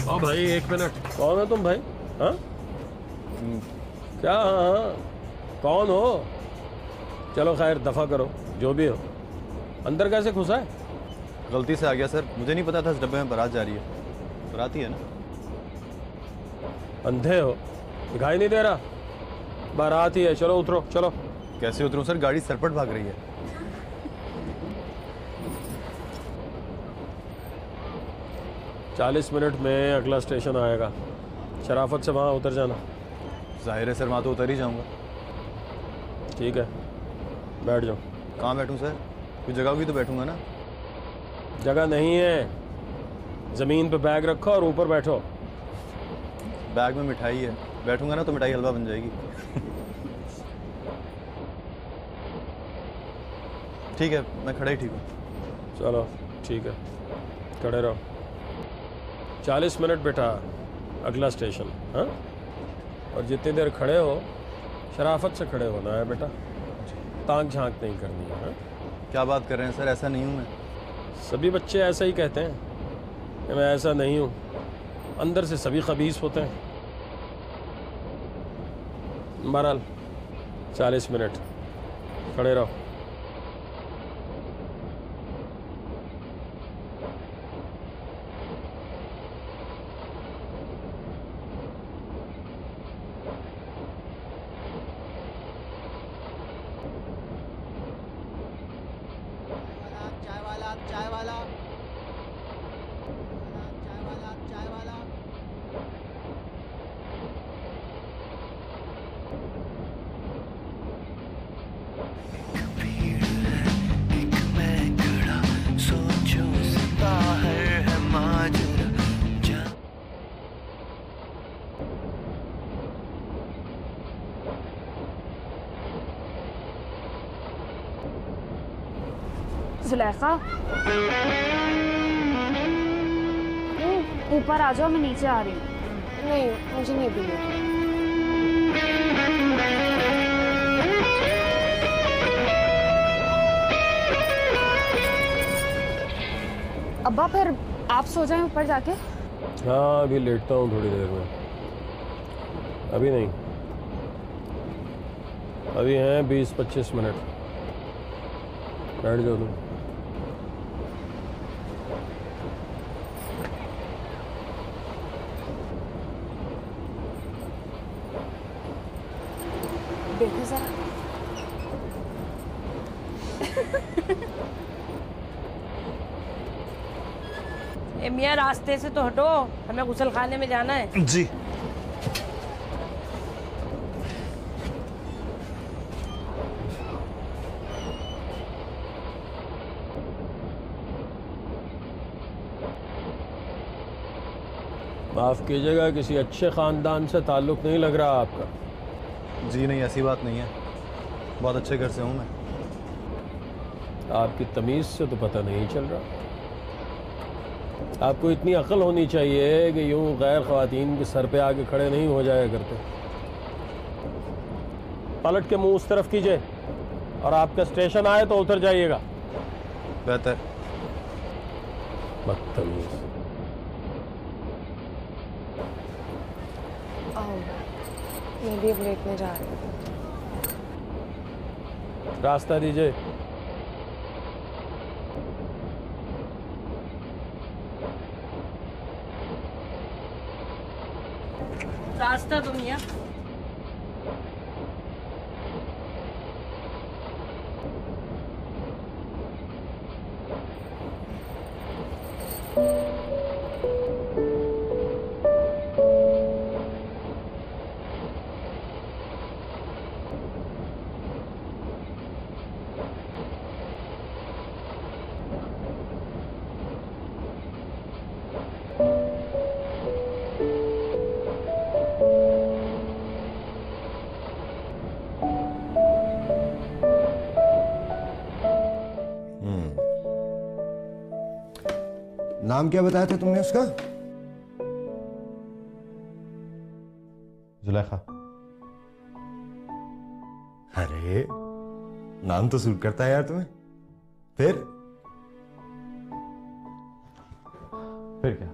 ओ भाई 1 मिनट, कौन है तुम भाई? हाँ क्या? हाँ हाँ, कौन हो? चलो खैर, दफा करो जो भी हो। अंदर कैसे घुसा है? गलती से आ गया सर, मुझे नहीं पता था इस डब्बे में बारात जा रही है। बारात ही है ना? अंधे हो, दिखाई नहीं दे रहा? बारात ही है, चलो उतरो चलो। कैसे उतरूं सर, गाड़ी सरपट भाग रही है। 40 मिनट में अगला स्टेशन आएगा, शराफत से वहाँ उतर जाना। जाहिर है सर, वहाँ तो उतर ही जाऊंगा। ठीक है, बैठ जाओ। कहाँ बैठूं सर? कोई जगह होगी तो बैठूंगा ना। जगह नहीं है, ज़मीन पे बैग रखो और ऊपर बैठो। बैग में मिठाई है, बैठूंगा ना तो मिठाई हलवा बन जाएगी। ठीक है, मैं खड़ा ही ठीक हूँ। चलो ठीक है, खड़े रहो। 40 मिनट बेटा, अगला स्टेशन। हाँ, और जितनी देर खड़े हो शराफत से खड़े होना है बेटा, ताक झांक नहीं करनी है। हाँ? क्या बात कर रहे हैं सर, ऐसा नहीं हूँ मैं। सभी बच्चे ऐसा ही कहते हैं कि मैं ऐसा नहीं हूँ, अंदर से सभी खबीस होते हैं। बहरहाल 40 मिनट खड़े रहो। चाय वाला, चाय वाला, चाय वाला, चाय वाला। जुलेखा, ऊपर आ जाओ, मैं नीचे आ रही हूँ। नहीं, मुझे नहीं भी। अब्बा फिर आप सो जाएं ऊपर जाके। हाँ, अभी लेटता हूँ थोड़ी देर में। अभी नहीं, अभी हैं 20-25 मिनट। बैठ जाओ तुम। देखो जरा। ए मियाँ, रास्ते से तो हटो, हमें गुसल खाने में जाना है। जी। माफ़ कीजिएगा, किसी अच्छे ख़ानदान से ताल्लुक़ नहीं लग रहा आपका। जी नहीं, ऐसी बात नहीं है, बहुत अच्छे घर से हूँ मैं। आपकी तमीज़ से तो पता नहीं चल रहा। आपको इतनी अक्ल होनी चाहिए कि यूं गैर ख़वातीन के सर पे आके खड़े नहीं हो जाया करते। पलट के मुंह उस तरफ कीजिए और आपका स्टेशन आए तो उतर जाइएगा। बेहतर। बदतमीज़। मैं भी अब लेटने जा रही हूँ। रास्ता दीजिए। रास्ता तो मियाँ। नाम क्या बताया था तुमने उसका? जुलेखा। अरे नाम तो सूट करता है यार तुम्हें। फिर फिर क्या,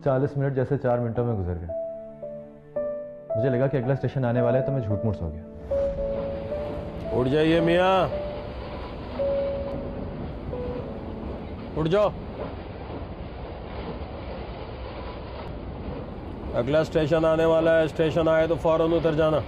40 मिनट जैसे 4 मिनटों में गुजर गए। मुझे लगा कि अगला स्टेशन आने वाला है तो मैं झूठ मूठ सो गया। उठ जाइए मियाँ, उठ जाओ। अगला स्टेशन आने वाला है, स्टेशन आए तो फौरन उतर जाना।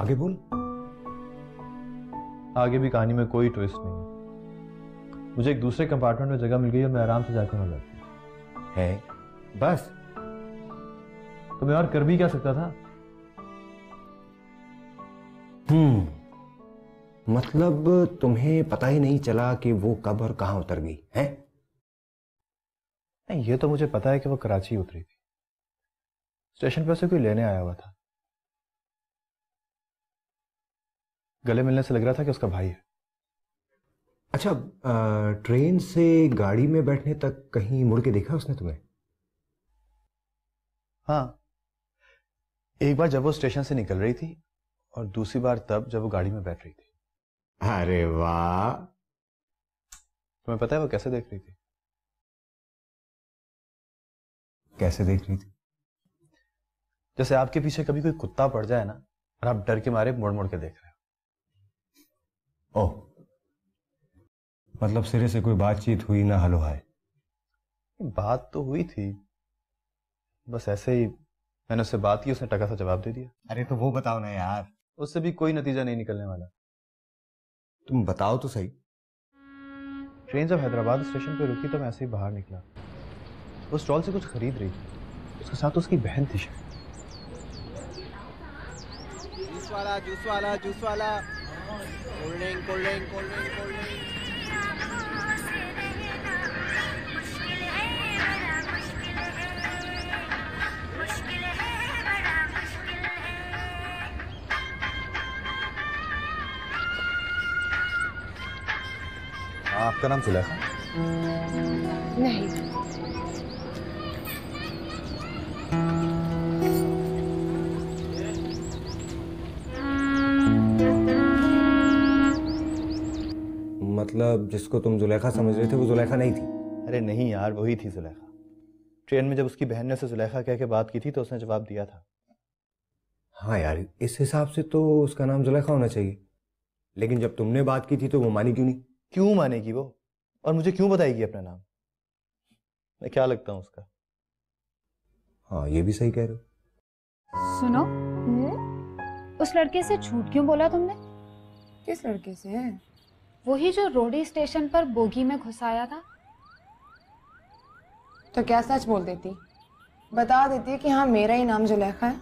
आगे बोल। आगे भी कहानी में कोई ट्विस्ट नहीं है। मुझे एक दूसरे कंपार्टमेंट में जगह मिल गई और मैं आराम से जाकर हो जाती है बस। तो मैं और कर भी क्या सकता था? मतलब तुम्हें पता ही नहीं चला कि वो कब और कहां उतर गई है? नहीं, ये तो मुझे पता है कि वो कराची उतरी थी। स्टेशन पर से कोई लेने आया हुआ था। गले मिलने से लग रहा था कि उसका भाई है। अच्छा, ट्रेन से गाड़ी में बैठने तक कहीं मुड़ के देखा उसने तुम्हें? हाँ, एक बार जब वो स्टेशन से निकल रही थी और दूसरी बार तब जब वो गाड़ी में बैठ रही थी। अरे वाह। तुम्हें पता है वो कैसे देख रही थी? कैसे देख रही थी? जैसे आपके पीछे कभी कोई कुत्ता पड़ जाए ना और आप डर के मारे मुड़ मुड़ के देख रहे हो। ओह, मतलब सिरे से कोई बातचीत हुई ना, हलो हाय? बात तो हुई थी, बस ऐसे ही मैंने उससे बात की, उसने टका सा जवाब दे दिया। अरे तो वो बताओ ना यार। उससे भी कोई नतीजा नहीं निकलने वाला। तुम बताओ तो सही। ट्रेन जब हैदराबाद स्टेशन पे रुकी तो मैं ऐसे ही बाहर निकला। वो स्टॉल से कुछ खरीद रही थी, उसके साथ उसकी बहन थी शायद। जूस वाला जूस वाला जूस वाला, cold drink cold drink cold drink cold drink. आपका नाम सुलेखा? नहीं। मतलब जिसको तुम जुलेखा समझ रहे थे वो जुलेखा नहीं थी? अरे नहीं यार, वही थी जुलेखा। ट्रेन में जब उसकी बहन ने उसे जुलेखा कह के बात की थी तो उसने जवाब दिया था। हाँ यार, इस हिसाब से तो उसका नाम जुलेखा होना चाहिए, लेकिन जब तुमने बात की थी तो वो मानी क्यों नहीं? क्यों मानेगी वो? और मुझे क्यों बताएगी अपना नाम? मैं क्या लगता हूँ उसका? हाँ, ये भी सही कह रहे हो। सुनो, उस लड़के से झूठ क्यों बोला तुमने? किस लड़के से? वही जो रोडी स्टेशन पर बोगी में घुसाया था। तो क्या सच बोल देती? बता देती कि हाँ मेरा ही नाम जुलेखा है।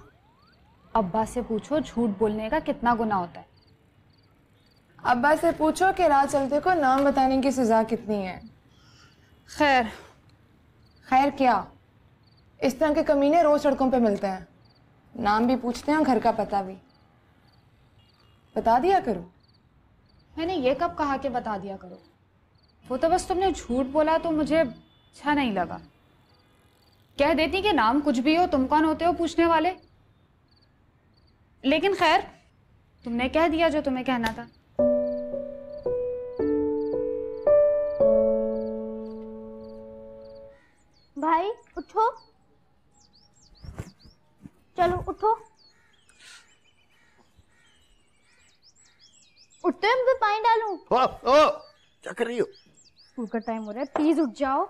अब्बा से पूछो झूठ बोलने का कितना गुनाह होता है। अब्बा से पूछो कि राह चलते को नाम बताने की सजा कितनी है। खैर खैर क्या, इस तरह के कमीने रोज सड़कों पे मिलते हैं। नाम भी पूछते हैं, घर का पता भी। बता दिया करो। मैंने ये कब कहा कि बता दिया करो? वो तो बस तुमने झूठ बोला तो मुझे अच्छा नहीं लगा। कह देती कि नाम कुछ भी हो, तुम कौन होते हो पूछने वाले। लेकिन खैर, तुमने कह दिया जो तुम्हें कहना था। भाई उठो, चलो उठो। उठते हैं, मैं पानी डालूं? क्या कर रही हो? स्कूल का टाइम हो रहा है, प्लीज उठ जाओ।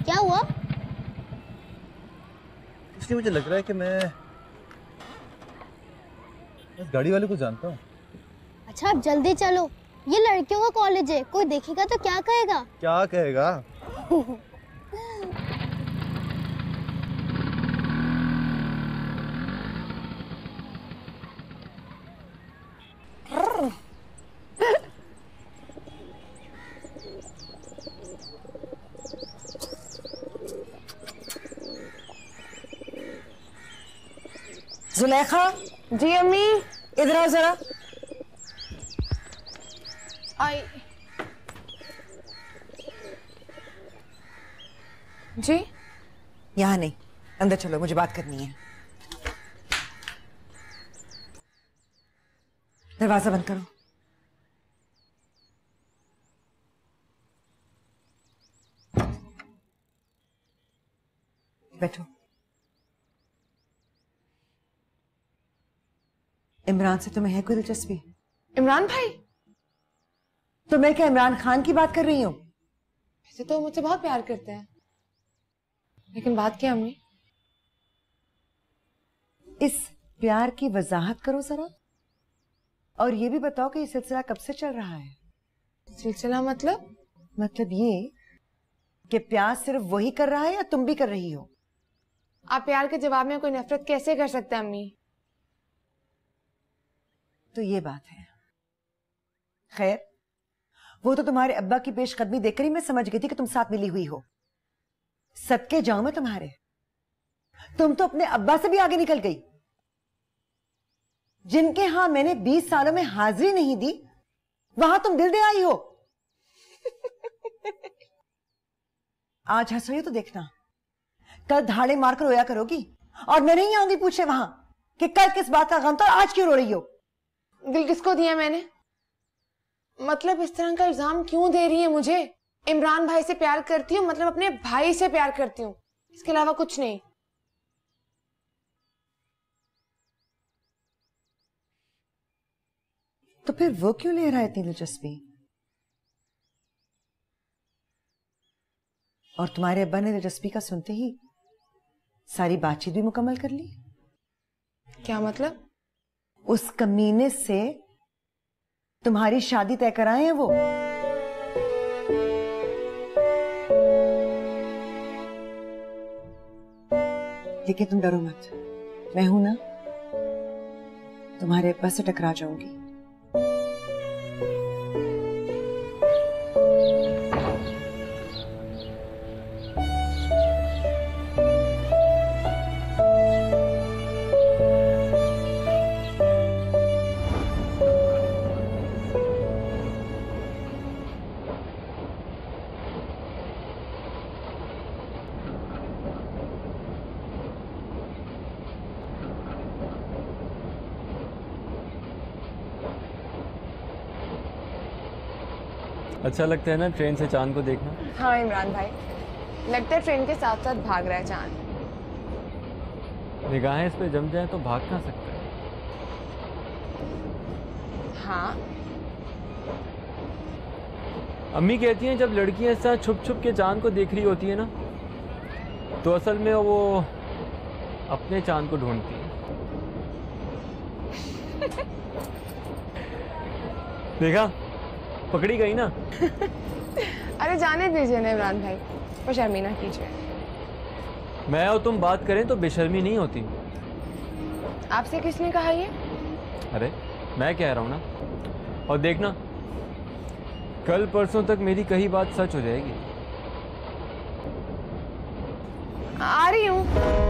क्या हुआ? इसलिए मुझे लग रहा है कि मैं इस गाड़ी वाले को जानता हूँ। अच्छा, अब जल्दी चलो, ये लड़कियों का कॉलेज है, कोई देखेगा तो क्या कहेगा? क्या कहेगा? जुलेखा, जी अम्मी। इधर आओ जरा। आई। जी? यहाँ नहीं, अंदर चलो, मुझे बात करनी है। दरवाजा बंद करो। बैठो। इमरान से तुम्हें है कोई दिलचस्पी? इमरान भाई? तो मैं क्या इमरान खान की बात कर रही हूँ? वैसे तो मुझसे बहुत प्यार करते हैं, लेकिन बात क्या अम्मी? इस प्यार की वजाहत करो जरा, और ये भी बताओ कि ये सिलसिला कब से चल रहा है? सिलसिला मतलब? मतलब ये कि प्यार सिर्फ वही कर रहा है या तुम भी कर रही हो? आप प्यार के जवाब में कोई नफरत कैसे कर सकते हैं अम्मी? तो ये बात है। खैर, वो तो तुम्हारे अब्बा की पेशकदमी देखकर ही मैं समझ गई थी कि तुम साथ मिली हुई हो। सदके जाऊं मैं तुम्हारे, तुम तो अपने अब्बा से भी आगे निकल गई। जिनके यहां मैंने 20 सालों में हाजिरी नहीं दी, वहां तुम दिल दे आई हो। आज हंस रही हो तो देखना, कल धाड़े मारकर रोया करोगी, और मैं नहीं आऊंगी पूछे वहां कि कल किस बात का गम था और आज क्यों रो रही हो। दिल किसको दिया मैंने? मतलब इस तरह का इल्जाम क्यों दे रही है मुझे? इमरान भाई से प्यार करती हूँ, मतलब अपने भाई से प्यार करती हूँ, इसके अलावा कुछ नहीं। तो फिर वो क्यों ले रहा है इतनी दिलचस्पी? और तुम्हारे अब्बा ने दिलचस्पी का सुनते ही सारी बातचीत भी मुकम्मल कर ली। क्या मतलब? उस कमीने से तुम्हारी शादी तय कराए हैं वो। लेकिन तुम डरो मत, मैं हूं ना, तुम्हारे अब्बा से टकरा जाऊंगी। अच्छा लगता है ना ट्रेन से चांद को देखना? हाँ इमरान भाई, लगता है ट्रेन के साथ साथ भाग रहा है चांद। निगाहें इस पे जम जाए तो भाग कहाँ सकता है? हाँ। अम्मी कहती हैं जब लड़कियां इस तरह छुप छुप के चांद को देख रही होती है ना, तो असल में वो अपने चांद को ढूंढती है। देखा, पकड़ी गई ना। अरे जाने दीजिए ना इमरान भाई, वो शर्मी ना कीजिए। मैं और तुम बात करें तो बेशर्मी नहीं होती। आपसे किसने कहा ये? अरे मैं कह रहा हूं ना, और देखना कल परसों तक मेरी कही बात सच हो जाएगी। आ रही हूँ।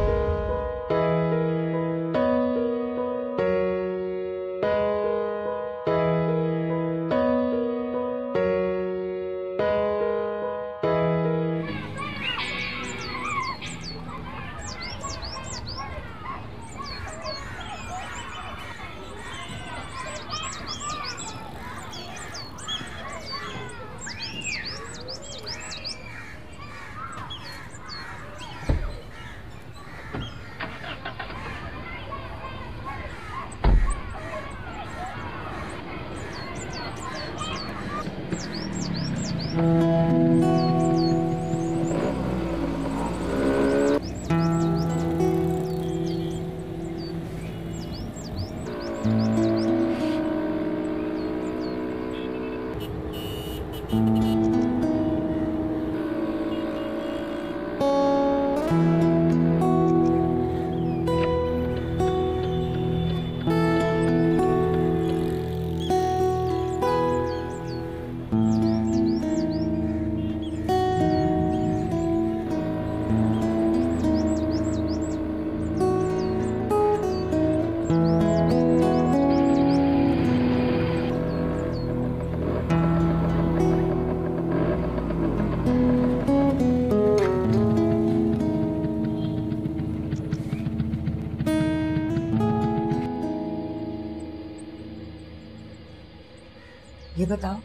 ये बताओ,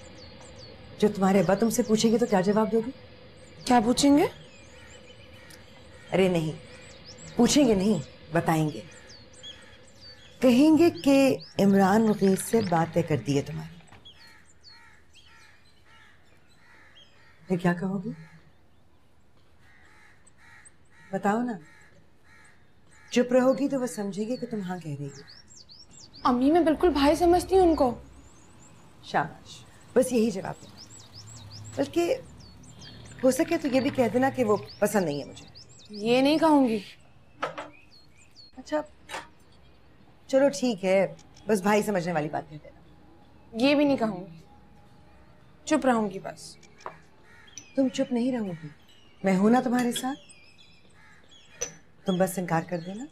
जो तुम्हारे अब्बा तुमसे पूछेंगे तो क्या जवाब दोगे? क्या पूछेंगे? अरे नहीं, पूछेंगे नहीं, बताएंगे। कहेंगे कि इमरान मुगीर से बातें कर दी है तुम्हारी। फिर क्या कहोगे? बताओ ना। चुप रहोगी तो वो समझेगी कि तुम हाँ कह रही हो। अम्मी मैं बिल्कुल भाई समझती हूँ उनको। शाबाश, बस यही जवाब देना। बल्कि हो सके तो ये भी कह देना कि वो पसंद नहीं है मुझे। ये नहीं कहूंगी। अच्छा चलो ठीक है, बस भाई समझने वाली बात कह देना। ये भी नहीं कहूंगी, चुप रहूंगी बस। तुम चुप नहीं रहोगी, मैं हूं ना तुम्हारे साथ। तुम बस इनकार कर देना,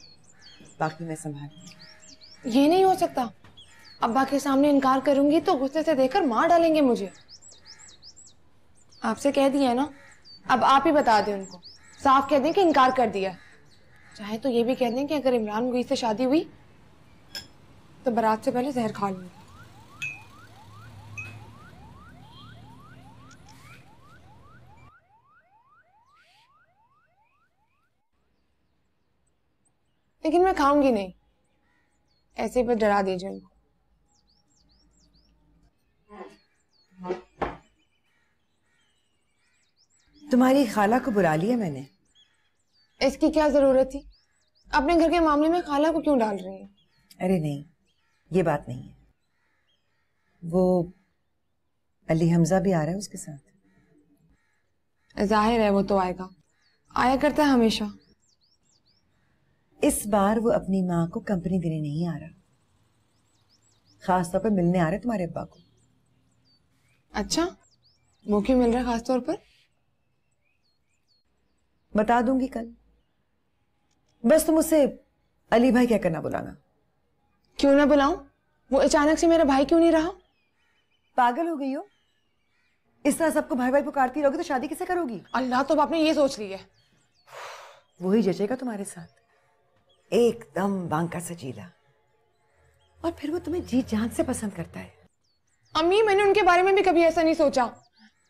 बाकी मैं संभाल लूंगी। ये नहीं हो सकता। अब्बा के सामने इनकार करूंगी तो गुस्से से देखकर मार डालेंगे मुझे। आपसे कह दिया ना, अब आप ही बता दें उनको। साफ कह दें कि इनकार कर दिया। चाहे तो ये भी कह दें कि अगर इमरान मुगीर से शादी हुई तो बारात से पहले जहर खा लूंगी। लेकिन मैं खाऊंगी नहीं, ऐसे ही बस डरा दीजिए उनको। तुम्हारी खाला को बुला लिया मैंने। इसकी क्या जरूरत थी? अपने घर के मामले में खाला को क्यों डाल रही है? अरे नहीं, ये बात नहीं है। वो अली हमजा भी आ रहा है उसके साथ। जाहिर है वो तो आएगा, आया करता है हमेशा। इस बार वो अपनी माँ को कंपनी देने नहीं आ रहा, खास तौर पर मिलने आ रहा है तुम्हारे अब्बा को। अच्छा, वो क्यों मिल रहा है खास तौर पर? बता दूंगी कल। बस तुम उसे अली भाई क्या करना बुलाना। क्यों ना बुलाऊं? वो अचानक से मेरा भाई क्यों नहीं रहा? पागल हो गई हो? इस तरह सबको भाई भाई पुकारती रहोगी तो शादी किसे करोगी? अल्लाह, तो आपने ये सोच ली है। वही जचेगा तुम्हारे साथ, एकदम बांका सजीला। और फिर वो तुम्हें जी जान से पसंद करता है। अम्मी, मैंने उनके बारे में भी कभी ऐसा नहीं सोचा।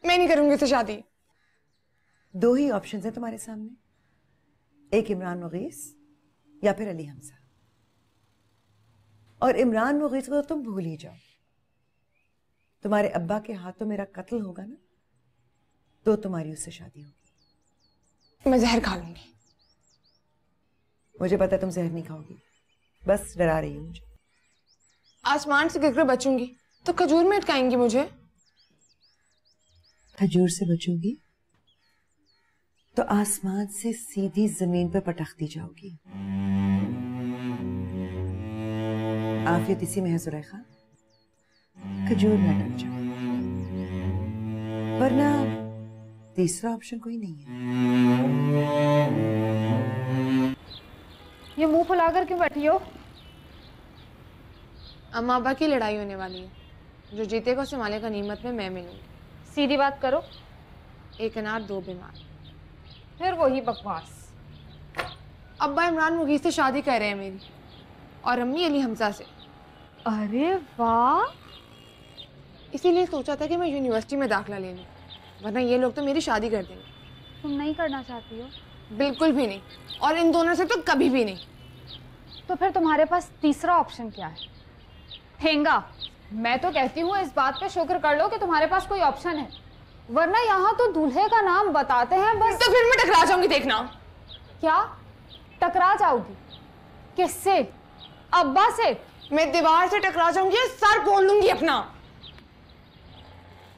मैं नहीं करूंगी उससे शादी। दो ही ऑप्शन है तुम्हारे सामने, एक इमरान मुगीस या फिर अली हमजा। और इमरान मुगीस को तो तुम भूल ही जाओ। तुम्हारे अब्बा के हाथों मेरा कत्ल होगा ना, तो तुम्हारी उससे शादी होगी। मैं जहर खा लूंगी। मुझे पता है तुम जहर नहीं खाओगी, बस डरा रही हो मुझे। आसमान से गिरकर बचूंगी तो खजूर में अटकाएंगी मुझे। खजूर से बचोगी तो आसमान से सीधी जमीन पर पटकती जाओगी। आफियत इसी में है जुलेखा, खजूर में अटक जाओ, वरना तीसरा ऑप्शन कोई नहीं है। ये मुंह फुलाकर क्यों बैठी हो? अम्मा अब्बा की लड़ाई होने वाली है। जो जीतेगा उसे माले का नीमत में मैं मिलूंगी। सीधी बात करो। एक अनार दो बीमार। फिर वही बकवास। अब्बा इमरान मुगीर से शादी कर रहे हैं मेरी, और अम्मी अली हमजा से। अरे वाह! इसीलिए सोचा था कि मैं यूनिवर्सिटी में दाखिला ले लूं, वरना ये लोग तो मेरी शादी कर देंगे। तुम नहीं करना चाहती हो? बिल्कुल भी नहीं, और इन दोनों से तो कभी भी नहीं। तो फिर तुम्हारे पास तीसरा ऑप्शन क्या है? ठेंगा। मैं तो कहती हूँ इस बात पे शुक्र कर लो कि तुम्हारे पास कोई ऑप्शन है, वरना यहाँ तो दूल्हे का नाम बताते हैं बस। तो फिर मैं टकरा जाऊंगी, देखना। क्या टकरा जाओगी? किससे? अब्बा से? मैं दीवार से टकरा जाऊंगी, सर फोड़ लूंगी अपना।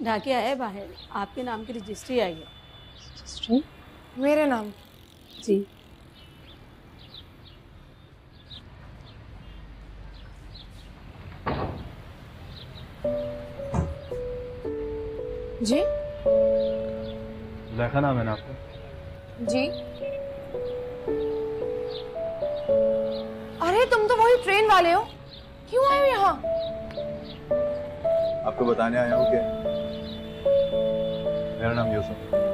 ढाके आए बाहर, आपके नाम की रजिस्ट्री आई है। रजिस्ट्री? मेरे नाम? जी। जी? ज़ुलेखा नाम है ना आपका? जी। अरे तुम तो वही ट्रेन वाले हो, क्यों आए हो यहाँ? आपको बताने आया हूँ कि मेरा नाम यूसुफ।